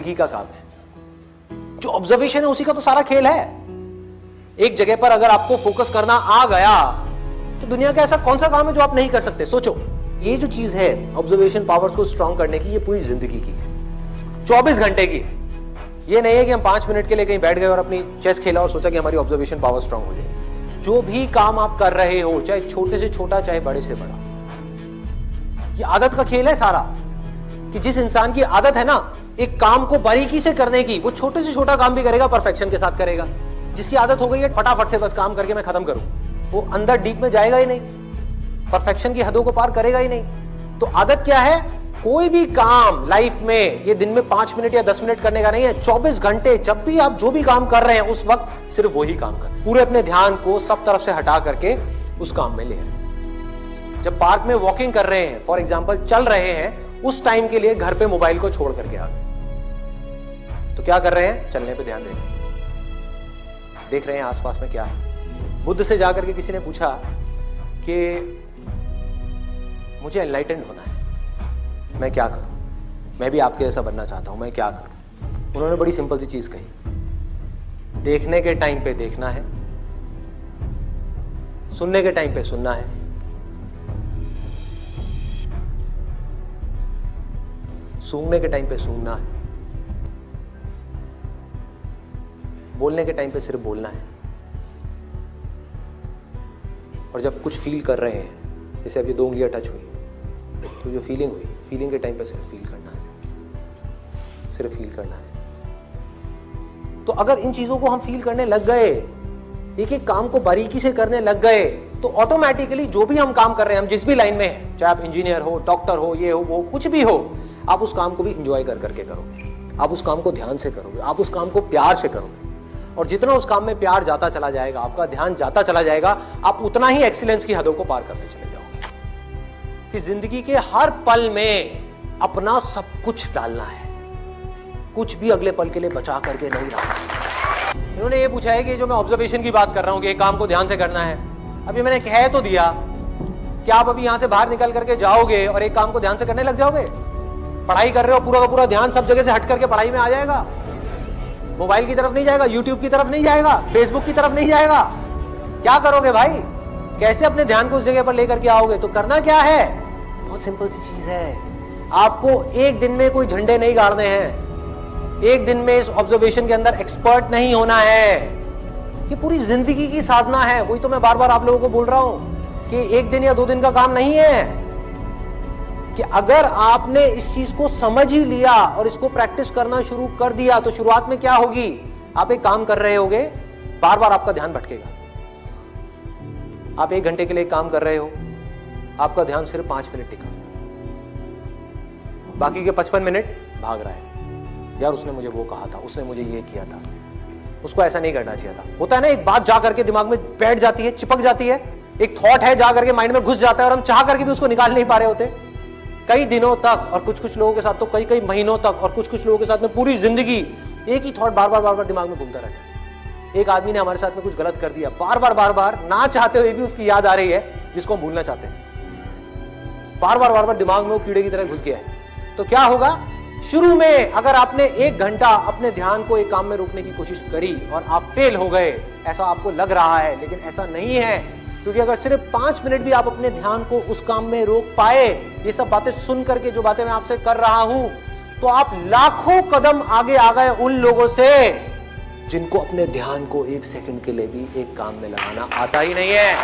जिंदगी का काम है। जो ऑब्जर्वेशन है उसी का तो सारा खेल है। एक जगह पर अगर आपको फोकस करना आ गया तो दुनिया का ऐसा कौन सा काम है जो आप नहीं कर सकते। सोचो, ये जो चीज है ऑब्जर्वेशन पावर्स को स्ट्रांग करने की, ये पूरी जिंदगी की है, 24 घंटे की है। ये नहीं है कि हम 5 मिनट के लिए कहीं बैठ गए और अपनी चेस खेला और सोचा कि हमारी ऑब्जर्वेशन पावर स्ट्रांग हो जाए। जो भी काम आप कर रहे हो, चाहे छोटे से छोटा चाहे बड़े से बड़ा, ये आदत का खेल है सारा। कि जिस इंसान की आदत है ना एक काम को बारीकी से करने की, वो छोटे से छोटा काम भी करेगा, परफेक्शन के साथ करेगा। जिसकी आदत हो गई है फटाफट से बस काम करके मैं खत्म करूं, वो अंदर डीप में जाएगा ही नहीं, परफेक्शन की हदों को पार करेगा ही नहीं। तो आदत क्या है? कोई भी काम लाइफ में ये दिन में 5 मिनट या 10 मिनट करने का नहीं है, 24 घंटे जब भी आप जो भी काम कर रहे हैं उस वक्त सिर्फ वही काम कर, पूरे अपने ध्यान को सब तरफ से हटा करके उस काम में ले आए। जब पार्क में वॉकिंग कर रहे हैं, फॉर एग्जाम्पल चल रहे हैं, उस टाइम के लिए घर पे मोबाइल को छोड़ करके आ गए, तो क्या कर रहे हैं? चलने पे ध्यान दे रहे हैं, देख रहे हैं आसपास में क्या है। बुद्ध से जाकर के किसी ने पूछा कि मुझे एनलाइटेंड होना है, मैं क्या करूं? मैं भी आपके जैसा बनना चाहता हूं, मैं क्या करूं? उन्होंने बड़ी सिंपल सी चीज कही, देखने के टाइम पे देखना है, सुनने के टाइम पे सुनना है, सूंघने के टाइम पे सूंघना है, बोलने के टाइम पे सिर्फ बोलना है। और जब कुछ फील कर रहे हैं, जैसे अब ये 2 उंगलियां टच हुई, तो जो फीलिंग हुई, फीलिंग के टाइम पे सिर्फ फील करना है, सिर्फ फील करना है। तो अगर इन चीजों को हम फील करने लग गए, एक एक काम को बारीकी से करने लग गए, तो ऑटोमेटिकली जो भी हम काम कर रहे हैं, हम जिस भी लाइन में हैं, चाहे आप इंजीनियर हो, डॉक्टर हो, ये हो, वो कुछ भी हो, आप उस काम को भी इंजॉय कर करके करोगे, आप उस काम को ध्यान से करोगे, आप उस काम को प्यार से करोगे। और जितना उस काम में प्यार जाता चला जाएगा, आपका ध्यान जाता चला जाएगा, आप उतना ही एक्सीलेंस की हदों को पार करते चले जाओगे। कि जिंदगी के हर पल में अपना सब कुछ डालना है, कुछ भी अगले पल के लिए बचा करके नहीं रखना। इन्होंने ये पूछा है कि जो मैं ऑब्जर्वेशन की बात कर रहा हूं कि एक काम को ध्यान से करना है, अभी मैंने कह तो दिया, क्या आप अभी यहां से बाहर निकल करके जाओगे और एक काम को ध्यान से करने लग जाओगे? पढ़ाई कर रहे हो, पूरा का पूरा ध्यान सब जगह से हट करके पढ़ाई में आ जाएगा, मोबाइल की तरफ नहीं जाएगा, यूट्यूब की तरफ नहीं जाएगा, फेसबुक की तरफ नहीं जाएगा। क्या करोगे भाई? कैसे अपने ध्यान को उस जगह पर लेकर के आओगे? तो करना क्या है? बहुत सिंपल सी चीज है, आपको एक दिन में कोई झंडे नहीं गाड़ने हैं, एक दिन में इस ऑब्जर्वेशन के अंदर एक्सपर्ट नहीं होना है। ये पूरी जिंदगी की साधना है। वही तो मैं बार बार आप लोगों को बोल रहा हूं कि एक दिन या 2 दिन का काम नहीं है। कि अगर आपने इस चीज को समझ ही लिया और इसको प्रैक्टिस करना शुरू कर दिया, तो शुरुआत में क्या होगी? आप एक काम कर रहे होगे, बार बार आपका ध्यान भटकेगा। आप 1 घंटे के लिए काम कर रहे हो, आपका ध्यान सिर्फ 5 मिनट टिका, बाकी के 55 मिनट भाग रहा है। यार उसने मुझे वो कहा था, उसने मुझे ये किया था, उसको ऐसा नहीं करना चाहिए था। होता है ना, एक बात जा करके दिमाग में बैठ जाती है, चिपक जाती है, एक थॉट है जा करके माइंड में घुस जाता है और हम चाह करके भी उसको निकाल नहीं पा रहे होते कई दिनों तक, और कुछ कुछ लोगों के साथ तो कई कई महीनों तक, और कुछ कुछ लोगों के साथ में पूरी जिंदगी एक ही थॉट बार बार दिमाग में घूमता रहता है। एक आदमी ने हमारे साथ में कुछ गलत कर दिया, बार बार ना चाहते हुए भी उसकी याद आ रही है, जिसको हम भूलना चाहते हैं। बार बार दिमाग में वो कीड़े की तरह घुस गया है। तो क्या होगा? शुरू में अगर आपने 1 घंटा अपने ध्यान को एक काम में रोकने की कोशिश करी और आप फेल हो गए, ऐसा आपको लग रहा है, लेकिन ऐसा नहीं है। क्योंकि अगर सिर्फ 5 मिनट भी आप अपने ध्यान को उस काम में रोक पाए, ये सब बातें सुन करके जो बातें मैं आपसे कर रहा हूं, तो आप लाखों कदम आगे आ गए उन लोगों से जिनको अपने ध्यान को 1 सेकंड के लिए भी एक काम में लगाना आता ही नहीं है।